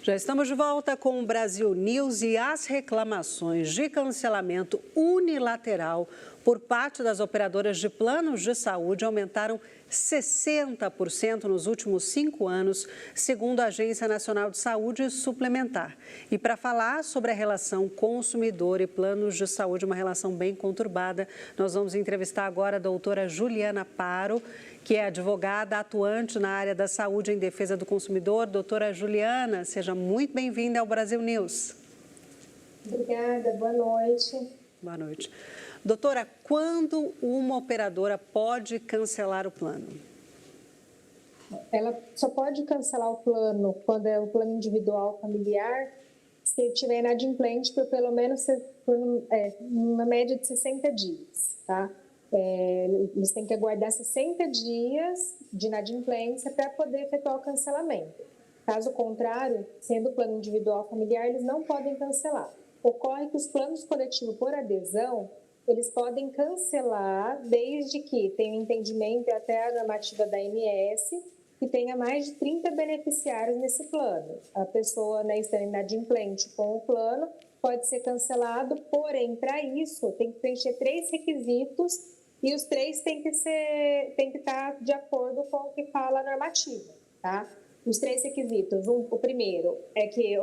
Já estamos de volta com o Brasil News e as reclamações de cancelamento unilateral por parte das operadoras de planos de saúde aumentaram 60% nos últimos 5 anos, segundo a Agência Nacional de Saúde Suplementar. E para falar sobre a relação consumidor e planos de saúde, uma relação bem conturbada, nós vamos entrevistar agora a doutora Juliana Paro, que é advogada atuante na área da saúde em defesa do consumidor. Doutora Juliana, seja muito bem-vinda ao Brasil News. Obrigada, boa noite. Boa noite. Doutora, quando uma operadora pode cancelar o plano? Ela só pode cancelar o plano quando é o plano individual familiar se estiver inadimplente por pelo menos uma média de 60 dias, tá? Eles têm que aguardar 60 dias de inadimplência para poder efetuar o cancelamento. Caso contrário, sendo plano individual familiar, eles não podem cancelar. Ocorre que os planos coletivos por adesão, eles podem cancelar desde que tenha um entendimento até a normativa da ANS, que tenha mais de 30 beneficiários nesse plano. A pessoa, estando inadimplente com o plano, pode ser cancelado, porém, para isso, tem que preencher 3 requisitos e os 3 têm que estar de acordo com o que fala a normativa, tá? Os 3 requisitos, o primeiro é que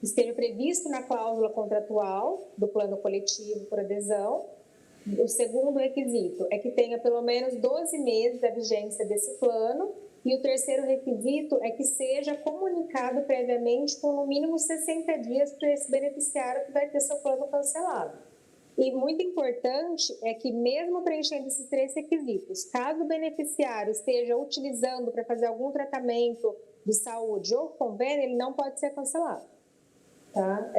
esteja previsto na cláusula contratual do plano coletivo por adesão. O segundo requisito é que tenha pelo menos 12 meses da vigência desse plano. E o terceiro requisito é que seja comunicado previamente com no mínimo 60 dias para esse beneficiário que vai ter seu plano cancelado. E muito importante é que mesmo preenchendo esses 3 requisitos, caso o beneficiário esteja utilizando para fazer algum tratamento de saúde ou convênio, ele não pode ser cancelado. Tá?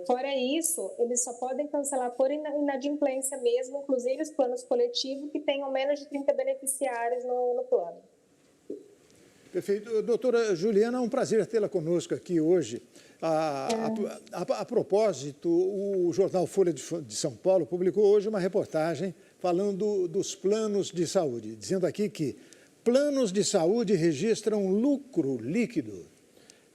Fora isso, eles só podem cancelar por inadimplência mesmo, inclusive os planos coletivos que tenham menos de 30 beneficiários no plano. Perfeito. Doutora Juliana, é um prazer tê-la conosco aqui hoje. A propósito, o jornal Folha de São Paulo publicou hoje uma reportagem falando dos planos de saúde, dizendo aqui que planos de saúde registram lucro líquido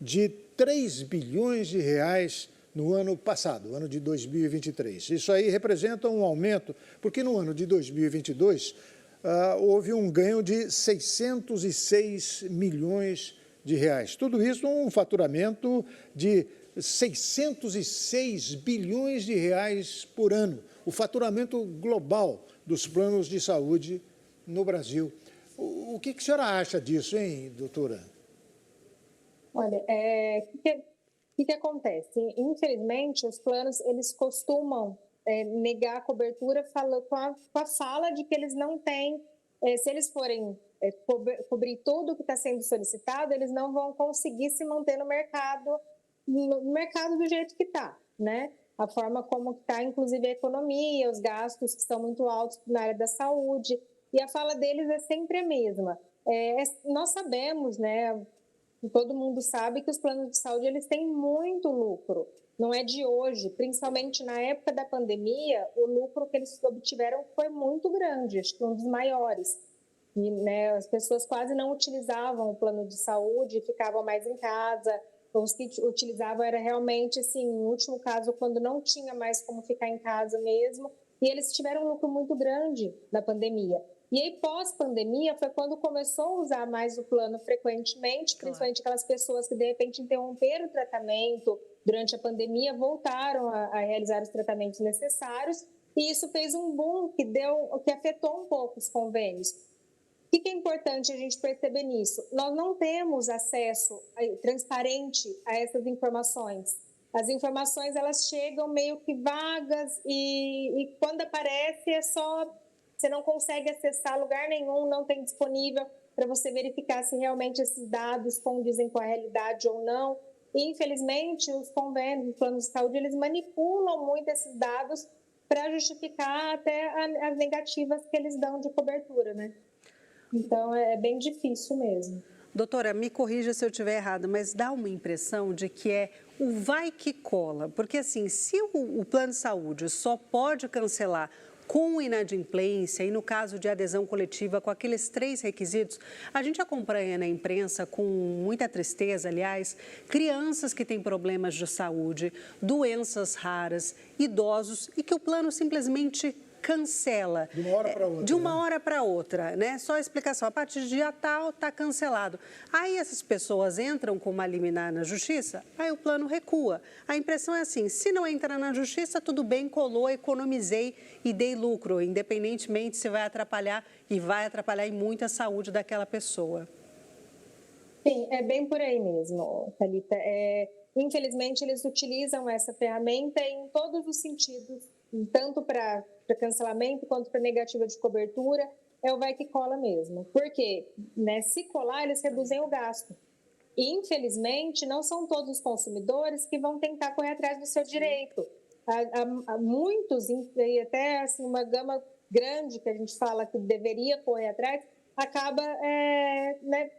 de 3 bilhões de reais no ano passado, ano de 2023. Isso aí representa um aumento, porque no ano de 2022 houve um ganho de 606 milhões de reais. Tudo isso um faturamento de 606 bilhões de reais por ano. O faturamento global dos planos de saúde no Brasil. O que a senhora acha disso, hein, doutora? Olha, o que acontece? Infelizmente, os planos, eles costumam negar a cobertura com a fala de que eles não têm, se eles forem cobrir tudo o que está sendo solicitado, eles não vão conseguir se manter no mercado do jeito que está, né? A forma como está, inclusive, a economia, os gastos que são muito altos na área da saúde, e a fala deles é sempre a mesma. Nós sabemos, né? Todo mundo sabe que os planos de saúde eles têm muito lucro. Não é de hoje, principalmente na época da pandemia, o lucro que eles obtiveram foi muito grande, acho que um dos maiores. E, as pessoas quase não utilizavam o plano de saúde, ficavam mais em casa. Os que utilizavam era realmente, assim, no último caso, quando não tinha mais como ficar em casa mesmo. E eles tiveram um lucro muito grande na pandemia. E aí, pós-pandemia, foi quando começou a usar mais o plano frequentemente, principalmente aquelas pessoas que, de repente, interromperam o tratamento durante a pandemia, voltaram a realizar os tratamentos necessários, e isso fez um boom que afetou um pouco os convênios. O que é importante a gente perceber nisso? Nós não temos acesso transparente a essas informações. As informações, elas chegam meio que vagas e quando aparece é só... Você não consegue acessar lugar nenhum, não tem disponível para você verificar se realmente esses dados condizem com a realidade ou não. E, infelizmente, os convênios, os planos de saúde, eles manipulam muito esses dados para justificar até as negativas que eles dão de cobertura, né? Então, é bem difícil mesmo. Doutora, me corrija se eu estiver errada, mas dá uma impressão de que é o vai que cola. Porque, assim, se o plano de saúde só pode cancelar com inadimplência e no caso de adesão coletiva com aqueles 3 requisitos, a gente acompanha na imprensa com muita tristeza, aliás, crianças que têm problemas de saúde, doenças raras, idosos e que o plano simplesmente cancela. De uma hora para outra. De uma hora para outra, né? Só a explicação, a partir de dia tal está cancelado. Aí essas pessoas entram com uma liminar na justiça, aí o plano recua. A impressão é assim, se não entrar na justiça, tudo bem, colou, economizei e dei lucro, independentemente se vai atrapalhar e vai atrapalhar em muito a saúde daquela pessoa. Sim, é bem por aí mesmo, Thalita. Infelizmente, eles utilizam essa ferramenta em todos os sentidos, tanto para cancelamento quanto para negativa de cobertura, é o vai que cola mesmo. Porque, né, se colar, eles reduzem o gasto. E, infelizmente, não são todos os consumidores que vão tentar correr atrás do seu direito. Há muitos, e até assim, uma gama grande que a gente fala que deveria correr atrás, acaba né,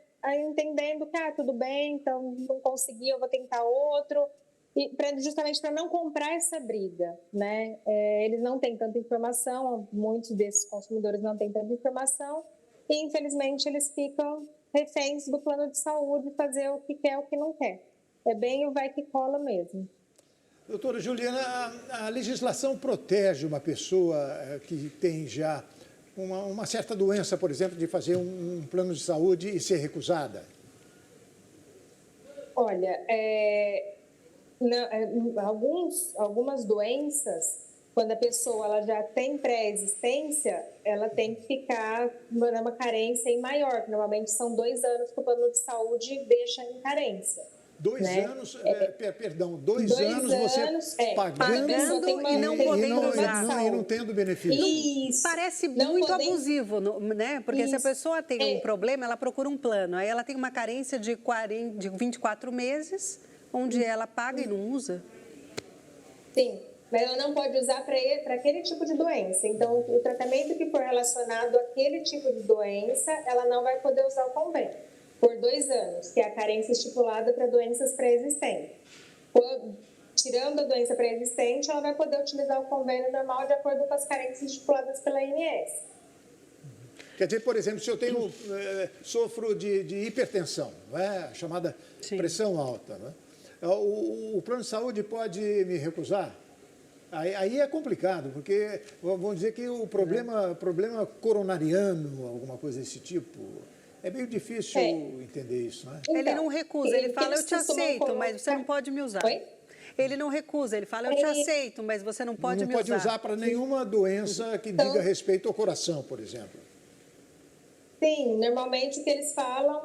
entendendo que tudo bem, então não consegui, eu vou tentar outro. E justamente para não comprar essa briga, né? Eles não têm tanta informação, muitos desses consumidores não têm tanta informação e, infelizmente, eles ficam reféns do plano de saúde, fazer o que quer, o que não quer. É bem o vai que cola mesmo. Doutora Juliana, a legislação protege uma pessoa que tem já uma certa doença, por exemplo, de fazer um plano de saúde e ser recusada? Olha, algumas doenças, quando a pessoa ela já tem pré-existência, ela tem que ficar numa carência em maior, que normalmente são 2 anos que o plano de saúde deixa em carência. 2 né? anos, perdão, 2 anos você pagando e não podendo usar. E não tendo benefício. Isso. Parece muito abusivo, né? Porque se a pessoa tem um problema, ela procura um plano. Aí ela tem uma carência de 24 meses, onde ela paga e não usa. Sim, mas ela não pode usar para aquele tipo de doença. Então, o tratamento que for relacionado àquele tipo de doença, ela não vai poder usar o convênio. Por 2 anos, que é a carência estipulada para doenças pré-existentes. Tirando a doença pré-existente, ela vai poder utilizar o convênio normal de acordo com as carências estipuladas pela ANS. Quer dizer, por exemplo, se eu sofro de hipertensão, não é? A chamada pressão alta, não é? O plano de saúde pode me recusar? Aí é complicado, porque vamos dizer que o problema coronariano, alguma coisa desse tipo, é meio difícil entender isso, não é? Então, ele não recusa, ele fala, eu te aceito, mas você não pode me usar. Oi? Ele não recusa, ele fala, eu te aceito, mas você não pode me usar. Não pode usar para nenhuma doença que diga respeito ao coração, por exemplo. Sim, normalmente o que eles falam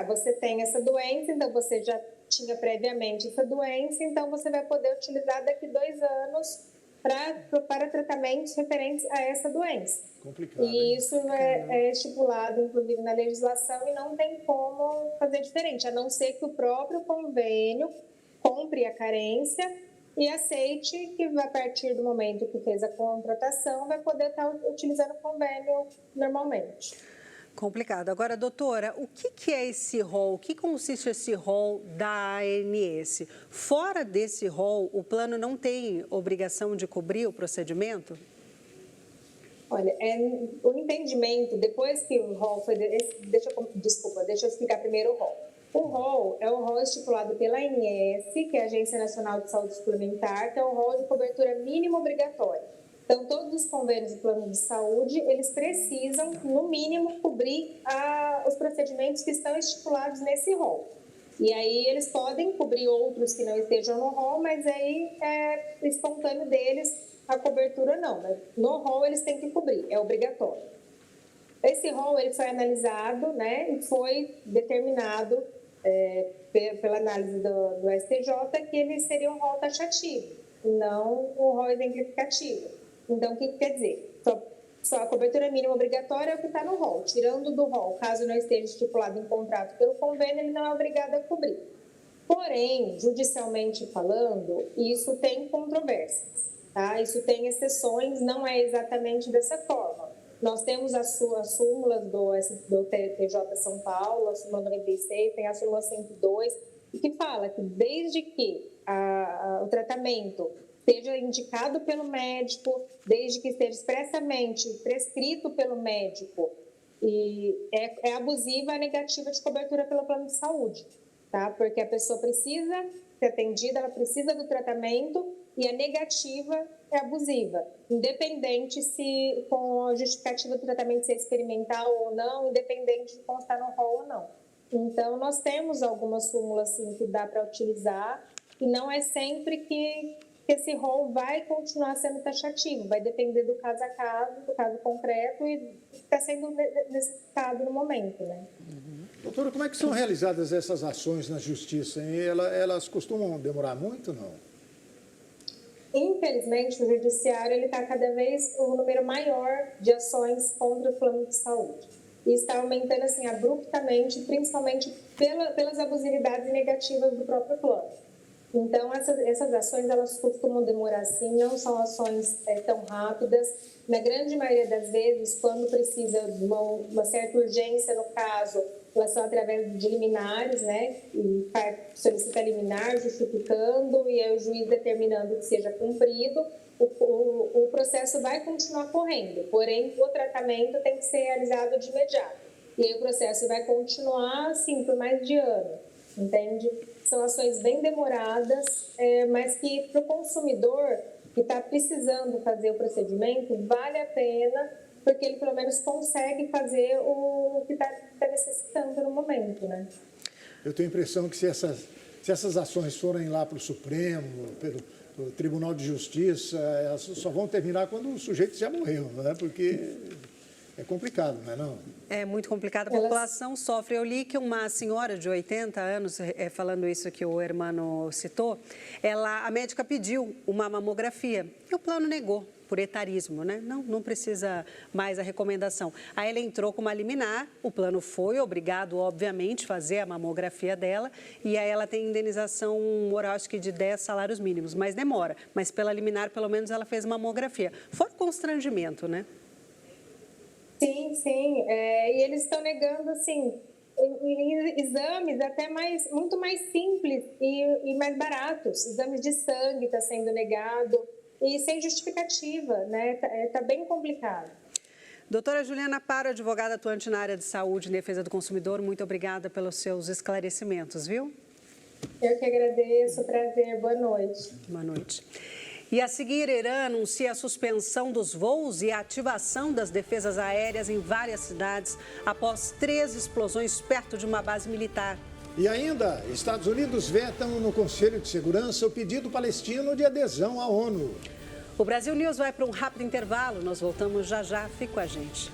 você tem essa doença, então você já tinha previamente essa doença, então você vai poder utilizar daqui 2 anos para tratamentos referentes a essa doença. Complicado, e isso é estipulado, inclusive, na legislação e não tem como fazer diferente, a não ser que o próprio convênio compre a carência e aceite que, a partir do momento que fez a contratação, vai poder estar utilizando o convênio normalmente. Complicado. Agora, doutora, o que é esse rol? O que consiste esse rol da ANS? Fora desse rol, o plano não tem obrigação de cobrir o procedimento? Olha, o entendimento, depois que o rol foi... deixa eu explicar primeiro o rol. O rol é o rol estipulado pela ANS, que é a Agência Nacional de Saúde Suplementar, que é o rol de cobertura mínima obrigatória. Então, todos os convênios do plano de saúde, eles precisam, no mínimo, cobrir os procedimentos que estão estipulados nesse rol. E aí, eles podem cobrir outros que não estejam no rol, mas aí é espontâneo deles a cobertura não. Mas no rol, eles têm que cobrir, é obrigatório. Esse rol ele foi analisado, né, e foi determinado pela análise do STJ que ele seria um rol taxativo, e não um rol exemplificativo. Então, o que quer dizer? Só a cobertura mínima obrigatória é o que está no rol. Tirando do rol, caso não esteja estipulado em contrato pelo convênio, ele não é obrigado a cobrir. Porém, judicialmente falando, isso tem controvérsias, tá? Isso tem exceções, não é exatamente dessa forma. Nós temos as súmulas do TJ São Paulo, a súmula 96, tem a súmula 102, que fala que desde que o tratamento seja indicado pelo médico, desde que esteja expressamente prescrito pelo médico, e é abusiva a negativa de cobertura pelo plano de saúde, tá? Porque a pessoa precisa ser atendida, ela precisa do tratamento e a negativa é abusiva, independente se com a justificativa do tratamento ser experimental ou não, independente de constar no rol ou não. Então, nós temos algumas súmulas assim, que dá para utilizar e não é sempre que esse rol vai continuar sendo taxativo, vai depender do caso a caso, do caso concreto e está sendo necessitado no momento, né? Doutora, como é que são realizadas essas ações na justiça? Elas costumam demorar muito, não? Infelizmente, o judiciário está cada vez um número maior de ações contra o plano de saúde. E está aumentando assim, abruptamente, principalmente pelas abusividades negativas do próprio plano. Então, essas ações, elas costumam demorar sim, não são ações tão rápidas. Na grande maioria das vezes, quando precisa de uma certa urgência no caso, elas são através de liminares, né? E solicita liminar, justificando, e aí o juiz determinando que seja cumprido, o processo vai continuar correndo, porém, o tratamento tem que ser realizado de imediato. E aí o processo vai continuar, assim, por mais de ano, entende? São ações bem demoradas, mas que para o consumidor que está precisando fazer o procedimento, vale a pena, porque ele pelo menos consegue fazer o que está necessitando no momento, né? Eu tenho a impressão que se essas ações forem lá para o Supremo, pelo Tribunal de Justiça, elas só vão terminar quando o sujeito já morreu, né? Porque é complicado, não é não? É muito complicado, a população sofre. Eu li que uma senhora de 80 anos, falando isso que o Hermano citou, a médica pediu uma mamografia e o plano negou, por etarismo, né? Não precisa mais a recomendação. Aí ela entrou com uma liminar, o plano foi obrigado, obviamente, a fazer a mamografia dela e aí ela tem indenização moral, acho que de 10 salários mínimos, mas demora. Mas pela liminar, pelo menos, ela fez mamografia. Fora o constrangimento, né? Sim, sim. E eles estão negando, assim, exames até muito mais simples e mais baratos. Exames de sangue está sendo negado e sem justificativa, né? Tá bem complicado. Doutora Juliana Paro, advogada atuante na área de saúde e defesa do consumidor, muito obrigada pelos seus esclarecimentos, viu? Eu que agradeço, prazer, boa noite. Boa noite. E a seguir, Irã anuncia a suspensão dos voos e a ativação das defesas aéreas em várias cidades após 3 explosões perto de uma base militar. E ainda, Estados Unidos vetam no Conselho de Segurança o pedido palestino de adesão à ONU. O Brasil News vai para um rápido intervalo. Nós voltamos já já. Fique com a gente.